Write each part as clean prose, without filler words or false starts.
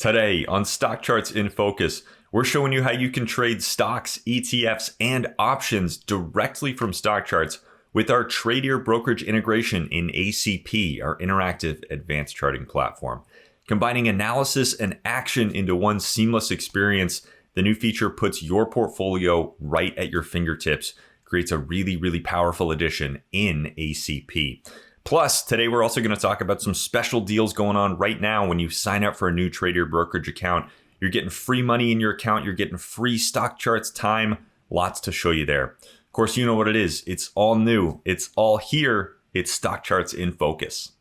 Today on Stock Charts in Focus, we're showing you how you can trade stocks, ETFs, and options directly from stock charts with our Tradier Brokerage integration in ACP, our interactive advanced charting platform. Combining analysis and action into one seamless experience, the new feature puts your portfolio right at your fingertips, creates a really powerful addition in ACP. Plus, today we're also going to talk about some special deals going on right now. When you sign up for a new Tradier Brokerage account, you're getting free money in your account, you're getting free stock charts time, lots to show you there. Of course, you know what it is. It's all new. It's all here. It's Stock Charts in Focus.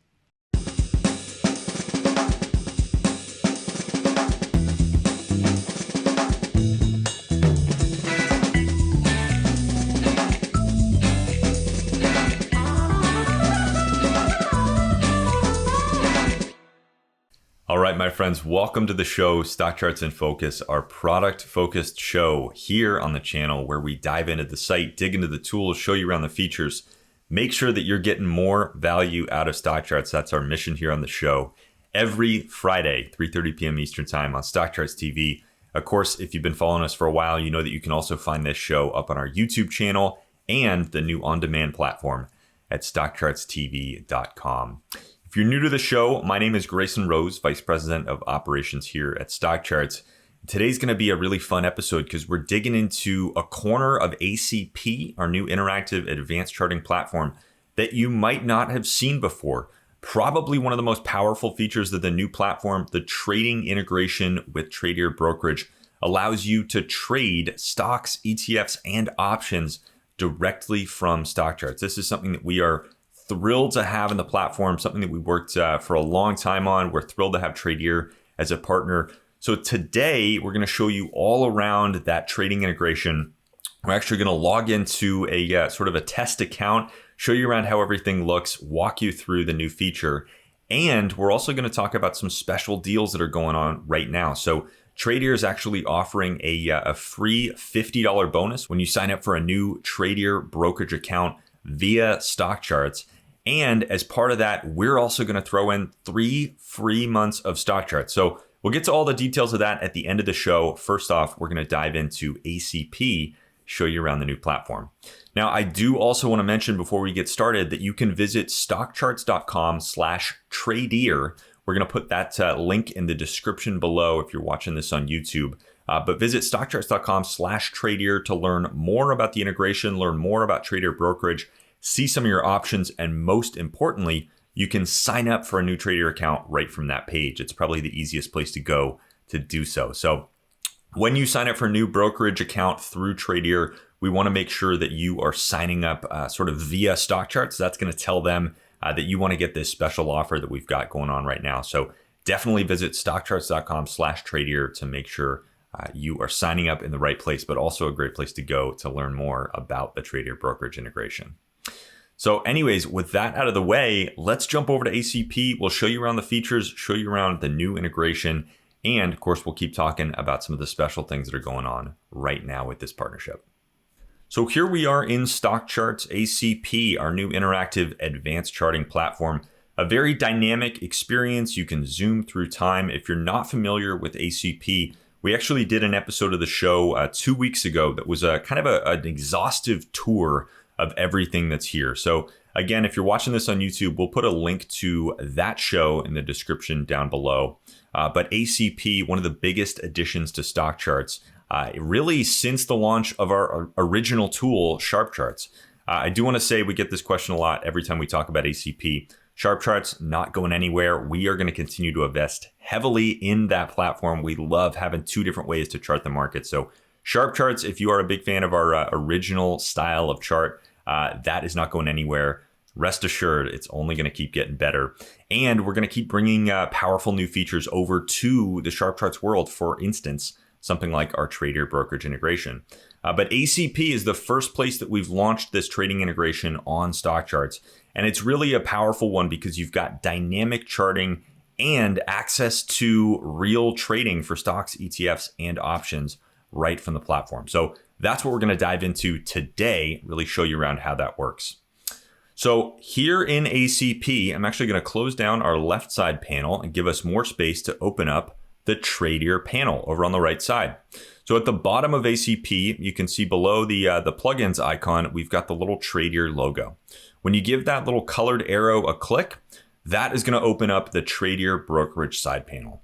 All right, my friends, welcome to the show, Stock Charts in Focus, our product-focused show here on the channel where we dive into the site, dig into the tools, show you around the features, make sure that you're getting more value out of stock charts. That's our mission here on the show. Every Friday, 3:30 p.m. Eastern Time on Stock Charts TV. Of course, if you've been following us for a while, you know that you can also find this show up on our YouTube channel and the new on-demand platform at StockChartsTV.com. If you're new to the show, my name is Grayson Roze, Vice President of Operations here at Stock Charts. Today's going to be a really fun episode because we're digging into a corner of ACP, our new interactive advanced charting platform, that you might not have seen before. Probably one of the most powerful features of the new platform, the trading integration with Tradier Brokerage, allows you to trade stocks, ETFs, and options directly from stock charts. This is something that we are thrilled to have in the platform, something that we worked for a long time on. We're thrilled to have Tradier as a partner. So today we're going to show you all around that trading integration. We're actually going to log into a sort of a test account, show you around how everything looks, walk you through the new feature. And we're also going to talk about some special deals that are going on right now. So Tradier is actually offering a free $50 bonus when you sign up for a new Tradier Brokerage account via Stock Charts. And as part of that, we're also going to throw in 3 free months of stock charts. So we'll get to all the details of that at the end of the show. First off, we're going to dive into ACP, show you around the new platform. Now, I do also want to mention before we get started that you can visit StockCharts.com/Tradier. We're going to put that link in the description below if you're watching this on YouTube. But visit StockCharts.com/Tradier to learn more about the integration, learn more about Tradier Brokerage, see some of your options, and most importantly, you can sign up for a new Tradier account right from that page. It's probably the easiest place to go to do so. So when you sign up for a new brokerage account through Tradier, we want to make sure that you are signing up sort of via stock charts. That's going to tell them that you want to get this special offer that we've got going on right now. So definitely visit StockCharts.com/Tradier to make sure you are signing up in the right place, but also a great place to go to learn more about the Tradier Brokerage integration. So anyways, with that out of the way, let's jump over to ACP. We'll show you around the features, show you around the new integration, and of course, we'll keep talking about some of the special things that are going on right now with this partnership. So here we are in Stock Charts ACP, our new interactive advanced charting platform. A very dynamic experience. You can zoom through time. If you're not familiar with ACP, we actually did an episode of the show 2 weeks ago that was a kind of an exhaustive tour of everything that's here. So again, if you're watching this on YouTube, we'll put a link to that show in the description down below. But ACP, one of the biggest additions to stock charts, really since the launch of our original tool, Sharp Charts. I do want to say we get this question a lot every time we talk about ACP. Sharp Charts not going anywhere. We are going to continue to invest heavily in that platform. We love having 2 different ways to chart the market. So Sharp Charts, if you are a big fan of our original style of chart, that is not going anywhere. Rest assured, it's only going to keep getting better. And we're going to keep bringing powerful new features over to the Sharp Charts world. For instance, something like our Tradier Brokerage integration. But ACP is the first place that we've launched this trading integration on stock charts. And it's really a powerful one because you've got dynamic charting and access to real trading for stocks, ETFs, and options right from the platform. So that's what we're going to dive into today, really show you around how that works. So here in ACP, I'm actually going to close down our left side panel and give us more space to open up the Tradier panel over on the right side. So at the bottom of ACP, you can see below the plugins icon, we've got the little Tradier logo. When you give that little colored arrow a click, that is going to open up the Tradier Brokerage side panel.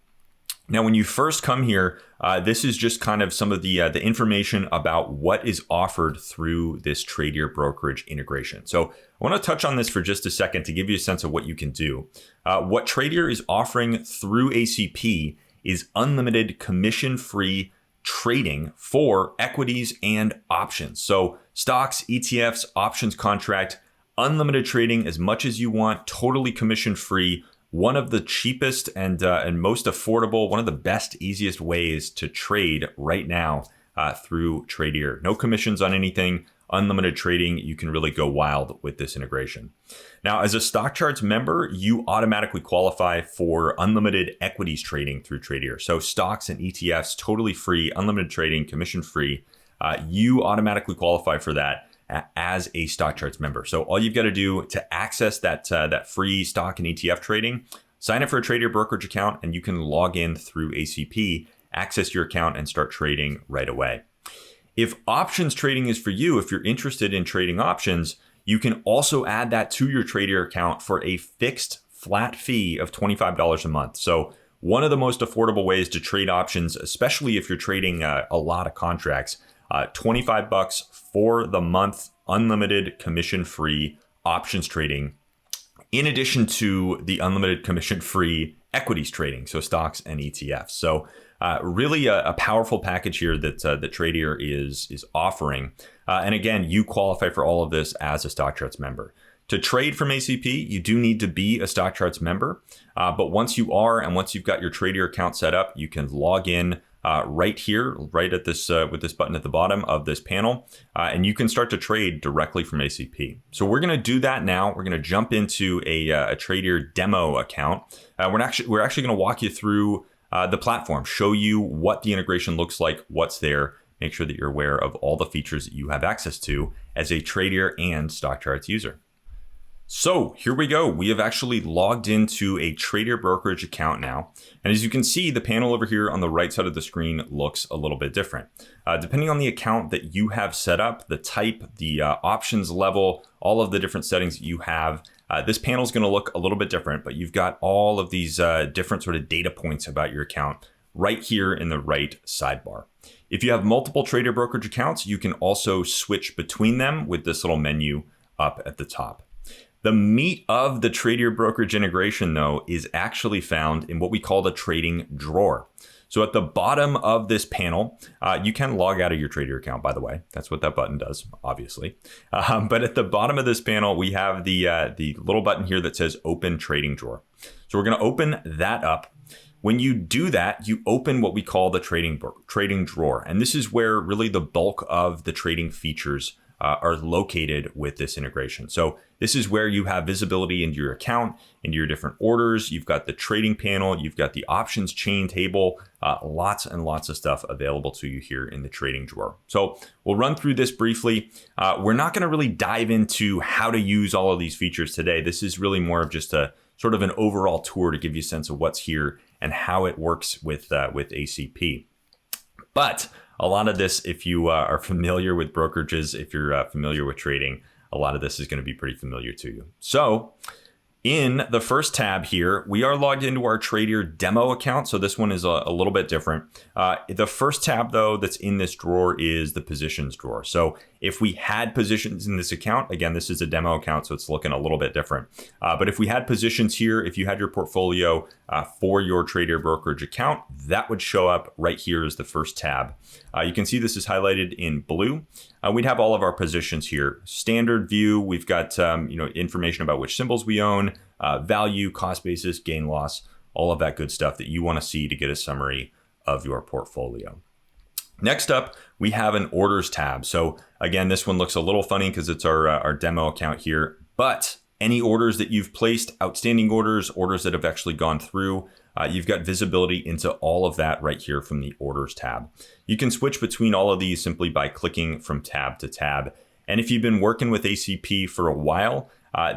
Now, when you first come here, this is just kind of some of the information about what is offered through this Tradier Brokerage integration. So I want to touch on this for just a second to give you a sense of what you can do. What Tradier is offering through ACP is unlimited commission-free trading for equities and options. So stocks, ETFs, options contract, unlimited trading as much as you want, totally commission-free. One of the cheapest and most affordable, one of the best, easiest ways to trade right now through Tradier. No commissions on anything, unlimited trading. You can really go wild with this integration. Now, as a StockCharts member, you automatically qualify for unlimited equities trading through Tradier. So stocks and ETFs, totally free, unlimited trading, commission free. You automatically qualify for that as a StockCharts member. So all you've got to do to access that free stock and ETF trading, sign up for a Tradier Brokerage account, and you can log in through ACP, access your account, and start trading right away. If options trading is for you, if you're interested in trading options, you can also add that to your Tradier account for a fixed flat fee of $25 a month. So one of the most affordable ways to trade options, especially if you're trading a lot of contracts, $25 for the month, unlimited commission-free options trading, in addition to the unlimited commission-free equities trading, so stocks and ETFs. So really a powerful package here that Tradier is offering. And again, you qualify for all of this as a StockCharts member. To trade from ACP, you do need to be a StockCharts member. But once you are, and once you've got your Tradier account set up, you can log in right here, right at this with this button at the bottom of this panel, and you can start to trade directly from ACP. So we're going to do that now. We're going to jump into a Tradier demo account. We're actually going to walk you through the platform, show you what the integration looks like, what's there, make sure that you're aware of all the features that you have access to as a Tradier and StockCharts user. So here we go. We have actually logged into a Tradier Brokerage account now. And as you can see, the panel over here on the right side of the screen looks a little bit different. Depending on the account that you have set up, the type, the options level, all of the different settings that you have, this panel is going to look a little bit different, but you've got all of these different sort of data points about your account right here in the right sidebar. If you have multiple Tradier Brokerage accounts, you can also switch between them with this little menu up at the top. The meat of the Tradier Brokerage integration, though, is actually found in what we call the trading drawer. So at the bottom of this panel, you can log out of your Tradier account, by the way. That's what that button does, obviously. But at the bottom of this panel, we have the little button here that says Open Trading Drawer. So we're going to open that up. When you do that, you open what we call the trading drawer. And this is where really the bulk of the trading features are located with this integration. So this is where you have visibility into your account, into your different orders. You've got the trading panel, you've got the options chain table, lots and lots of stuff available to you here in the trading drawer. So we'll run through this briefly. We're not going to really dive into how to use all of these features today. This is really more of just a sort of an overall tour to give you a sense of what's here and how it works with ACP. But a lot of this, if you are familiar with brokerages, if you're familiar with trading, a lot of this is going to be pretty familiar to you. So in the first tab here, we are logged into our Tradier demo account. So this one is a little bit different. The first tab, though, that's in this drawer is the positions drawer. So if we had positions in this account, again, this is a demo account, so it's looking a little bit different. But if we had positions here, if you had your portfolio for your Tradier Brokerage account, that would show up right here as the first tab. You can see this is highlighted in blue. We'd have all of our positions here. Standard view, we've got information about which symbols we own, value, cost basis, gain loss, all of that good stuff that you want to see to get a summary of your portfolio. Next up, we have an orders tab. So again, this one looks a little funny because it's our demo account here, but any orders that you've placed, outstanding orders, orders that have actually gone through, you've got visibility into all of that right here from the orders tab. You can switch between all of these simply by clicking from tab to tab. And if you've been working with ACP for a while,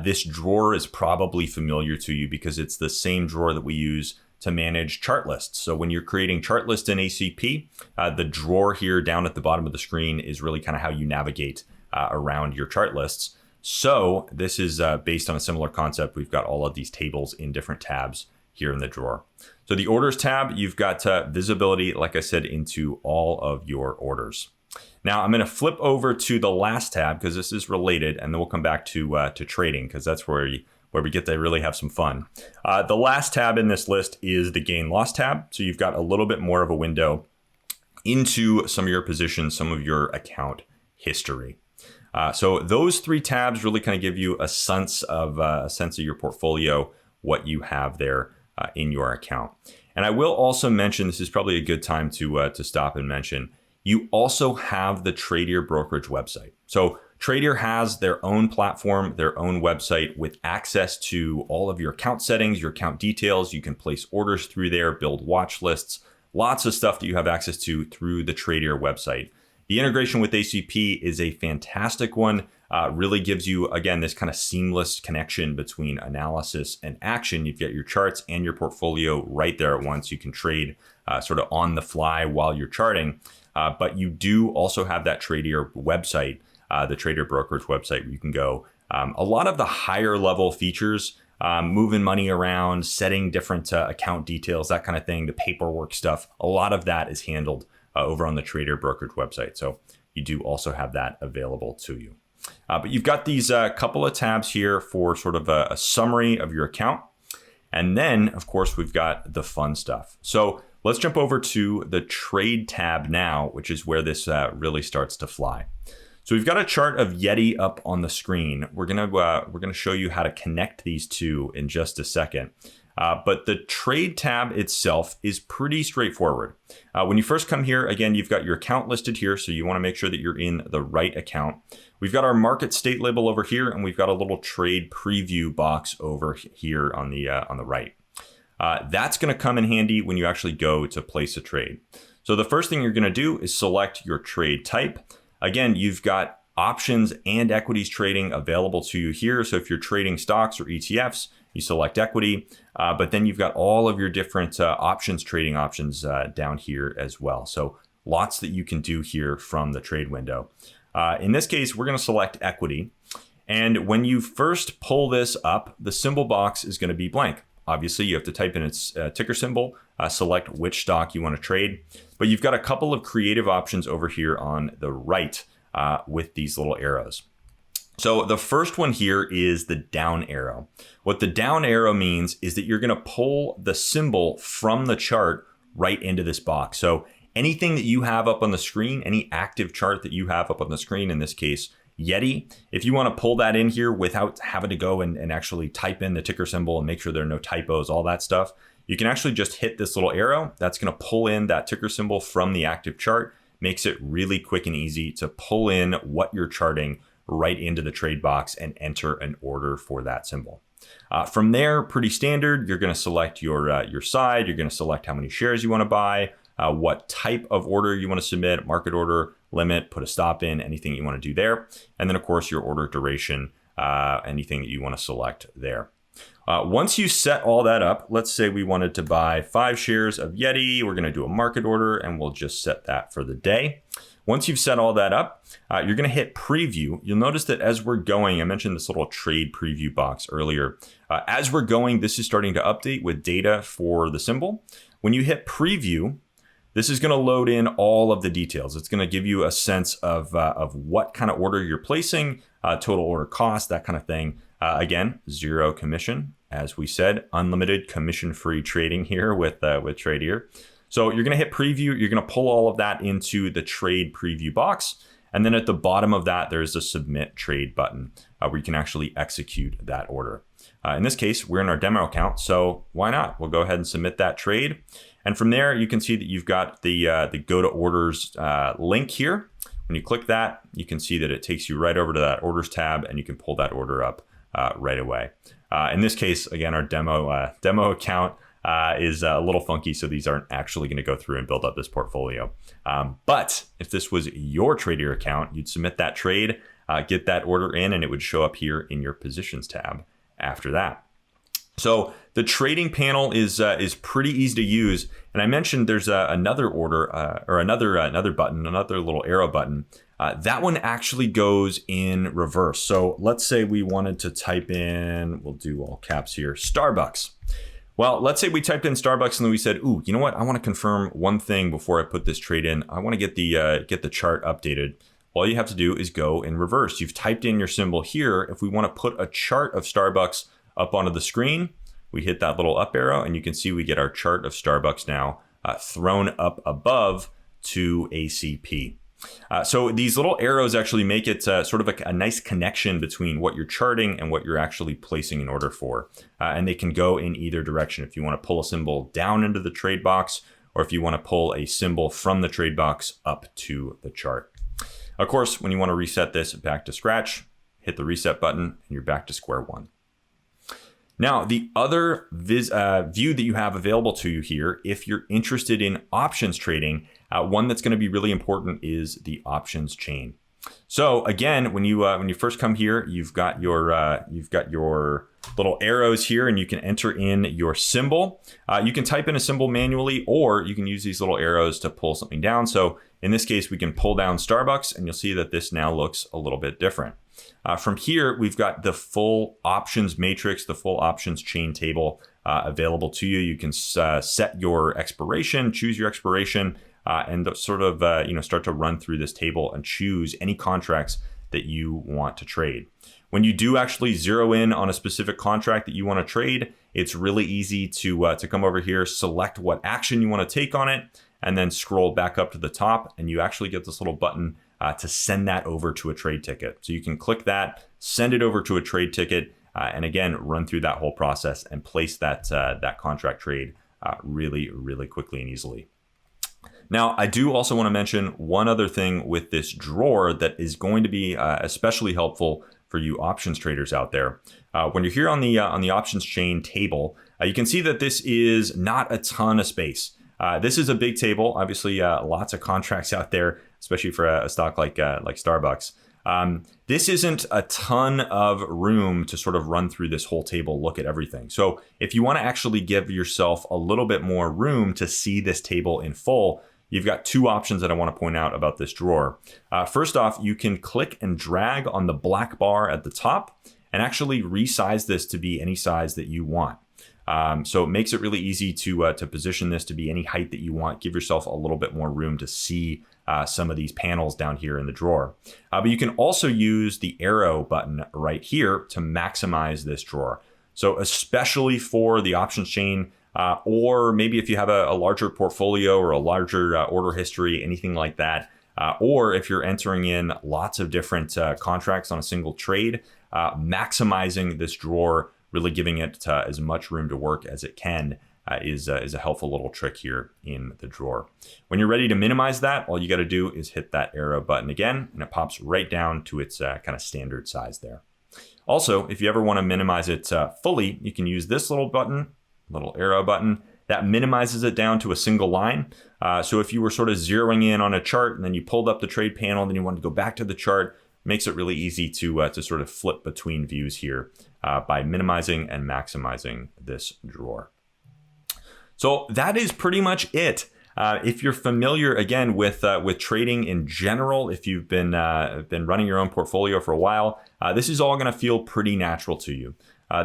this drawer is probably familiar to you because it's the same drawer that we use to manage chart lists. So when you're creating chart lists in ACP, the drawer here down at the bottom of the screen is really kind of how you navigate around your chart lists. So this is based on a similar concept. We've got all of these tables in different tabs here in the drawer. So the orders tab, you've got visibility, like I said, into all of your orders. Now I'm going to flip over to the last tab because this is related, and then we'll come back to trading because that's where we get to really have some fun. The last tab in this list is the gain loss tab. So you've got a little bit more of a window into some of your positions, some of your account history. So those three tabs really kind of give you a sense of your portfolio, what you have there in your account. And I will also mention, this is probably a good time to stop and mention, you also have the Tradier Brokerage website. So Tradier has their own platform, their own website with access to all of your account settings, your account details. You can place orders through there, build watch lists, lots of stuff that you have access to through the Tradier website. The integration with ACP is a fantastic one. Really gives you, again, this kind of seamless connection between analysis and action. You get your charts and your portfolio right there at once. You can trade sort of on the fly while you're charting. But you do also have that Tradier website, the Tradier Brokerage website, where you can go. A lot of the higher level features, moving money around, setting different account details, that kind of thing, the paperwork stuff, a lot of that is handled over on the Tradier Brokerage website. So you do also have that available to you. But you've got these couple of tabs here for sort of a summary of your account. And then, of course, we've got the fun stuff. So let's jump over to the trade tab now, which is where this really starts to fly. So we've got a chart of Yeti up on the screen. We're gonna show you how to connect these two in just a second. But the trade tab itself is pretty straightforward. When you first come here, again, you've got your account listed here, so you want to make sure that you're in the right account. We've got our market state label over here, and we've got a little trade preview box over here on the right. That's going to come in handy when you actually go to place a trade. So the first thing you're going to do is select your trade type. Again, you've got options and equities trading available to you here. So if you're trading stocks or ETFs, you select equity, but then you've got all of your different options trading options down here as well. So lots that you can do here from the trade window. In this case, we're going to select equity. And when you first pull this up, the symbol box is going to be blank. Obviously, you have to type in its ticker symbol, select which stock you want to trade. But you've got a couple of creative options over here on the right with these little arrows. So the first one here is the down arrow. What the down arrow means is that you're going to pull the symbol from the chart right into this box. So anything that you have up on the screen, any active chart that you have up on the screen, in this case, Yeti, if you want to pull that in here without having to go and actually type in the ticker symbol and make sure there are no typos, all that stuff, you can actually just hit this little arrow. That's going to pull in that ticker symbol from the active chart, makes it really quick and easy to pull in what you're charting right into the trade box and enter an order for that symbol. From there, pretty standard, you're going to select your side, you're going to select how many shares you want to buy, what type of order you want to submit, market order, limit, put a stop in, anything you want to do there. And then of course your order duration, anything that you want to select there. Once you set all that up, let's say we wanted to buy 5 shares of Yeti, we're going to do a market order and we'll just set that for the day. Once you've set all that up, you're going to hit preview. You'll notice that as we're going, I mentioned this little trade preview box earlier. As we're going, this is starting to update with data for the symbol. When you hit preview, this is going to load in all of the details. It's going to give you a sense of what kind of order you're placing, total order cost, that kind of thing. Again, 0 commission, as we said, unlimited commission-free trading here with Tradier. So you're going to hit preview. You're going to pull all of that into the trade preview box. And then at the bottom of that, there's a submit trade button where you can actually execute that order. In this case, we're in our demo account, so why not? We'll go ahead and submit that trade. And from there, you can see that you've got the go to orders link here. When you click that, you can see that it takes you right over to that orders tab and you can pull that order up right away. In this case, again, our demo account is a little funky, so these aren't actually going to go through and build up this portfolio. But if this was your Tradier account, you'd submit that trade, get that order in, and it would show up here in your positions tab after that. So the trading panel is pretty easy to use. And I mentioned there's another order or another button, another little arrow button. That one actually goes in reverse. So let's say we wanted to type in, we'll do all caps here, Starbucks. Well, let's say we typed in Starbucks and then we said, ooh, you know what? I want to confirm one thing before I put this trade in. I want to get the chart updated. All you have to do is go in reverse. You've typed in your symbol here. If we want to put a chart of Starbucks up onto the screen, we hit that little up arrow and you can see we get our chart of Starbucks now thrown up above to ACP. So these little arrows actually make it sort of a nice connection between what you're charting and what you're actually placing an order for. And they can go in either direction. If you want to pull a symbol down into the trade box, or if you want to pull a symbol from the trade box up to the chart. Of course, when you want to reset this back to scratch, hit the reset button and you're back to square one. Now, the other view that you have available to you here, if you're interested in options trading, one that's going to be really important is the options chain. So again, when you first come here, you've got your little arrows here, and you can enter in your symbol. You can type in a symbol manually, or you can use these little arrows to pull something down. So in this case, we can pull down Starbucks, and you'll see that this now looks a little bit different. From here, we've got the full options matrix, the full options chain table available to you. You can set your expiration, choose your expiration, and sort of start to run through this table and choose any contracts that you want to trade. When you do actually zero in on a specific contract that you want to trade, it's really easy to come over here, select what action you want to take on it, and then scroll back up to the top, and you actually get this little button to send that over to a trade ticket. So you can click that, send it over to a trade ticket, and again, run through that whole process and place that contract trade really, really quickly and easily. Now, I do also want to mention one other thing with this drawer that is going to be especially helpful for you options traders out there. When you're here on the options chain table, you can see that this is not a ton of space. This is a big table, obviously lots of contracts out there, especially for a stock like Starbucks. This isn't a ton of room to sort of run through this whole table, look at everything. So if you want to actually give yourself a little bit more room to see this table in full, you've got two options that I want to point out about this drawer. First off, you can click and drag on the black bar at the top and actually resize this to be any size that you want. So it makes it really easy to position this to be any height that you want. Give yourself a little bit more room to see some of these panels down here in the drawer. But you can also use the arrow button right here to maximize this drawer. So especially for the options chain, or maybe if you have a larger portfolio or a larger order history, anything like that, or if you're entering in lots of different contracts on a single trade, maximizing this drawer, really giving it as much room to work as it can, is a helpful little trick here in the drawer. When you're ready to minimize that, all you got to do is hit that arrow button again, and it pops right down to its kind of standard size there. Also, if you ever want to minimize it fully, you can use this little button, little arrow button, that minimizes it down to a single line. So if you were sort of zeroing in on a chart and then you pulled up the trade panel and then you wanted to go back to the chart, makes it really easy to sort of flip between views here by minimizing and maximizing this drawer. So that is pretty much it. If you're familiar again with trading in general, if you've been running your own portfolio for a while, this is all going to feel pretty natural to you.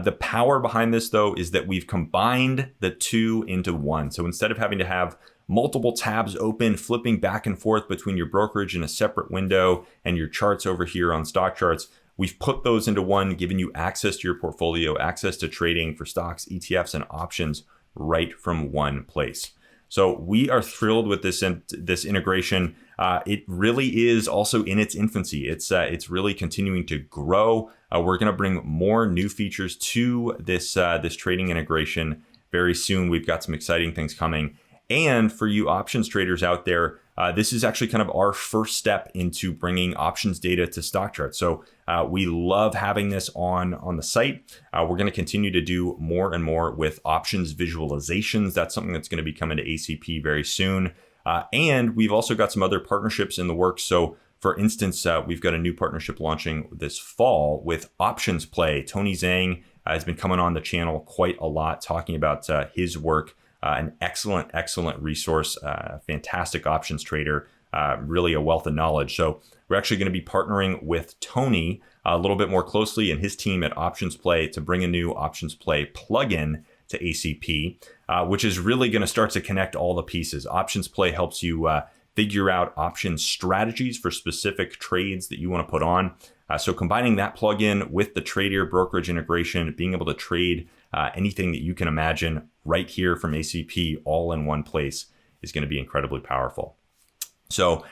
The power behind this, though, is that we've combined the two into one. So instead of having to have multiple tabs open, flipping back and forth between your brokerage in a separate window and your charts over here on StockCharts, we've put those into one, giving you access to your portfolio, access to trading for stocks, ETFs, and options right from one place. So we are thrilled with this integration. It really is also in its infancy. It's really continuing to grow. We're going to bring more new features to this trading integration very soon. We've got some exciting things coming. And for you options traders out there, this is actually kind of our first step into bringing options data to StockCharts. So we love having this on the site. We're going to continue to do more and more with options visualizations. That's something that's going to be coming to ACP very soon. And we've also got some other partnerships in the works. So for instance, we've got a new partnership launching this fall with Options Play. Tony Zhang has been coming on the channel quite a lot, talking about his work. An excellent resource, fantastic options trader, really a wealth of knowledge. So we're actually going to be partnering with Tony a little bit more closely and his team at Options Play to bring a new Options Play plugin to ACP, which is really going to start to connect all the pieces. Options Play helps you figure out option strategies for specific trades that you want to put on. So combining that plugin with the Tradier Brokerage integration, being able to trade anything that you can imagine right here from ACP all in one place is going to be incredibly powerful. So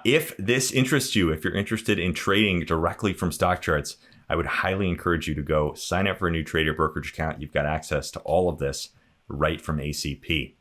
if this interests you, if you're interested in trading directly from StockCharts, I would highly encourage you to go sign up for a new Tradier Brokerage account. You've got access to all of this right from ACP.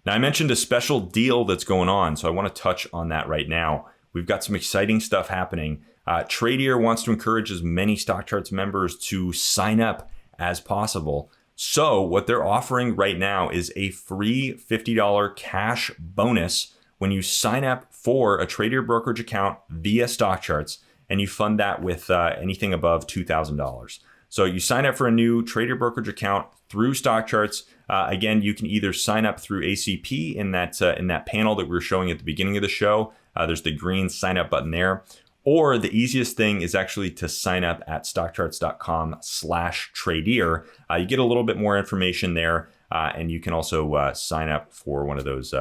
Now, I mentioned a special deal that's going on, so I want to touch on that right now. We've got some exciting stuff happening. Tradier wants to encourage as many StockCharts members to sign up as possible. So what they're offering right now is a free $50 cash bonus when you sign up for a Tradier Brokerage account via StockCharts and you fund that with anything above $2,000. So you sign up for a new Tradier Brokerage account through StockCharts. Again, you can either sign up through ACP in that panel that we were showing at the beginning of the show. There's the green sign up button there. Or the easiest thing is actually to sign up at StockCharts.com/Tradier. You get a little bit more information there, and you can also sign up for one of those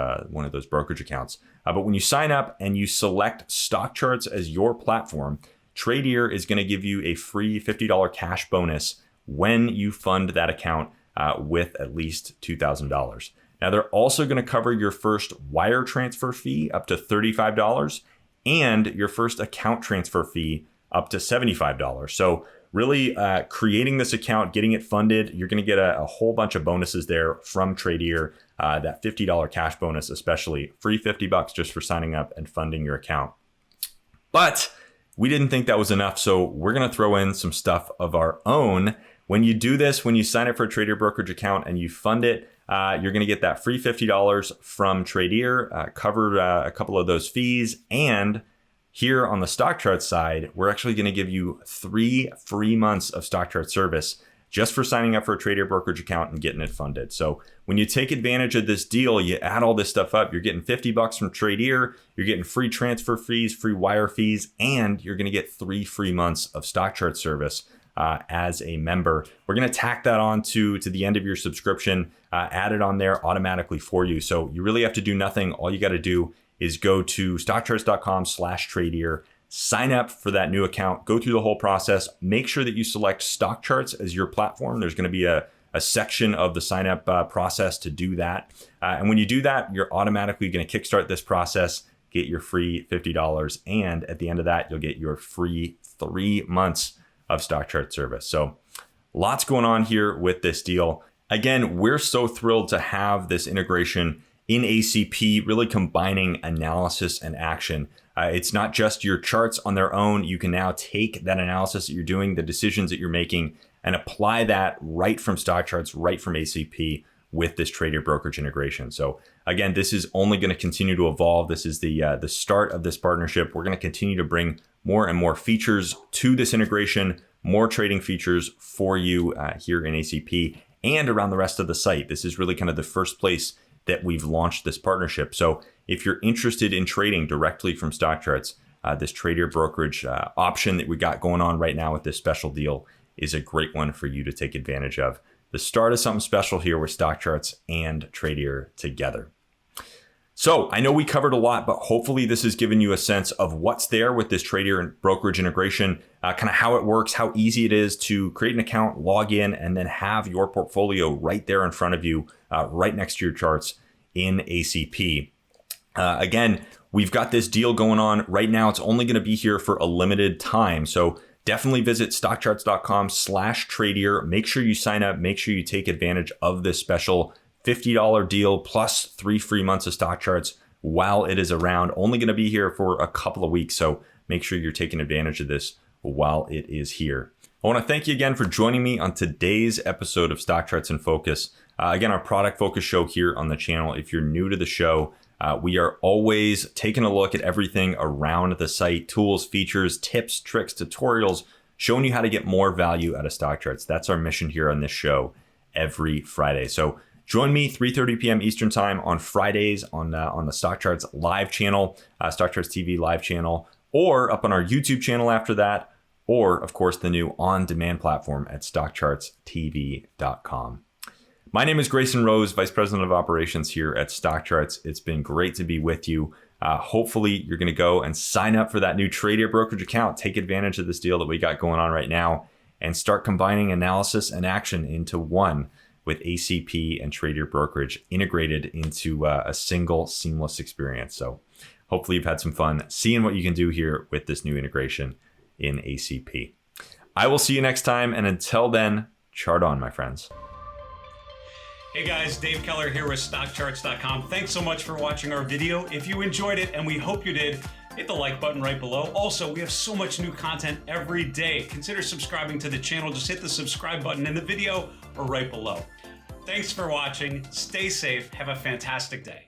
brokerage accounts. But when you sign up and you select StockCharts as your platform, Tradier is going to give you a free $50 cash bonus when you fund that account with at least $2,000. Now, they're also going to cover your first wire transfer fee up to $35 and your first account transfer fee up to $75. So really creating this account, getting it funded, you're going to get a whole bunch of bonuses there from Tradier. That $50 cash bonus, especially free $50 just for signing up and funding your account. But we didn't think that was enough, so we're going to throw in some stuff of our own. When you do this, when you sign up for a Tradier Brokerage account and you fund it, you're going to get that free $50 from Tradier, cover a couple of those fees. And here on the StockCharts side, we're actually going to give you 3 free months of StockCharts service just for signing up for a Tradier Brokerage account and getting it funded. So when you take advantage of this deal, you add all this stuff up, you're getting $50 from Tradier, you're getting free transfer fees, free wire fees, and you're going to get 3 free months of StockCharts service as a member. We're going to tack that on to the end of your subscription, add it on there automatically for you. So you really have to do nothing. All you got to do is go to StockCharts.com/Tradier, sign up for that new account, go through the whole process, make sure that you select StockCharts as your platform. There's going to be a section of the sign up process to do that. And when you do that, you're automatically going to kickstart this process, get your free $50. And at the end of that, you'll get your free 3 months of StockCharts service. So lots going on here with this deal. Again, we're so thrilled to have this integration in ACP, really combining analysis and action. It's not just your charts on their own. You can now take that analysis that you're doing, the decisions that you're making, and apply that right from StockCharts, right from ACP with this Tradier Brokerage integration. So again, this is only going to continue to evolve. This is the start of this partnership. We're going to continue to bring more and more features to this integration, more trading features for you here in ACP and around the rest of the site. This is really kind of the first place that we've launched this partnership. So if you're interested in trading directly from StockCharts, this Tradier Brokerage option that we got going on right now with this special deal is a great one for you to take advantage of. The start of something special here with StockCharts and Tradier together. So I know we covered a lot, but hopefully this has given you a sense of what's there with this Tradier Brokerage integration, kind of how it works, how easy it is to create an account, log in, and then have your portfolio right there in front of you, right next to your charts in ACP. Again, we've got this deal going on right now. It's only going to be here for a limited time. So definitely visit StockCharts.com/Tradier. Make sure you sign up. Make sure you take advantage of this special $50 deal plus 3 free months of StockCharts while it is around. Only going to be here for a couple of weeks. So make sure you're taking advantage of this while it is here. I want to thank you again for joining me on today's episode of StockCharts In Focus. Again, our product focus show here on the channel. If you're new to the show, we are always taking a look at everything around the site, tools, features, tips, tricks, tutorials, showing you how to get more value out of stock charts. That's our mission here on this show every Friday. So join me 3:30 p.m. Eastern time on Fridays on the Stock Charts live channel, Stock Charts TV live channel, or up on our YouTube channel after that, or of course the new on-demand platform at StockChartsTV.com. My name is Grayson Roze, Vice President of Operations here at Stock Charts. It's been great to be with you. Hopefully you're going to go and sign up for that new Tradier Brokerage account. Take advantage of this deal that we got going on right now and start combining analysis and action into one, with ACP and Tradier Brokerage integrated into a single seamless experience. So hopefully you've had some fun seeing what you can do here with this new integration in ACP. I will see you next time. And until then, chart on, my friends. Hey guys, Dave Keller here with StockCharts.com. Thanks so much for watching our video. If you enjoyed it, and we hope you did, hit the like button right below. Also, we have so much new content every day. Consider subscribing to the channel. Just hit the subscribe button in the video or right below. Thanks for watching. Stay safe. Have a fantastic day.